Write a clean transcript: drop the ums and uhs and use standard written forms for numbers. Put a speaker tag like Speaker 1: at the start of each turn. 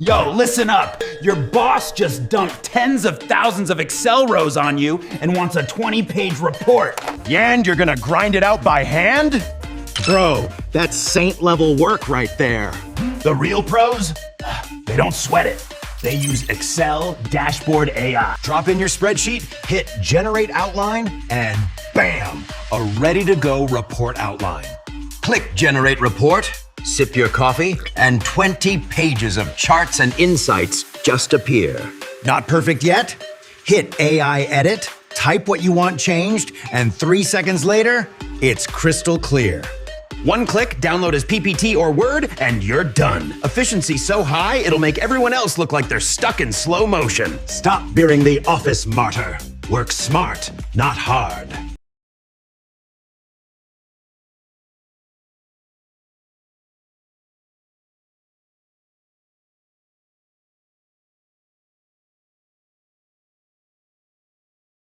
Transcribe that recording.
Speaker 1: Yo, listen up. Your boss just dumped tens of thousands of Excel rows on you and wants a 20-page report.
Speaker 2: And you're gonna grind it out by hand?
Speaker 3: Bro, that's saint-level work right there.
Speaker 1: The real pros, they don't sweat it. They use Excel Dashboard AI.
Speaker 2: Drop in your spreadsheet, hit Generate Outline, and bam, a ready-to-go report outline. Click Generate Report, sip your coffee, and 20 pages of charts and insights just appear. Not perfect yet? Hit AI Edit, type what you want changed, and 3 seconds later, it's crystal clear. One click, download as PPT or Word, and you're done. Efficiency so high, it'll make everyone else look like they're stuck in slow motion. Stop being the office martyr. Work smart, not hard.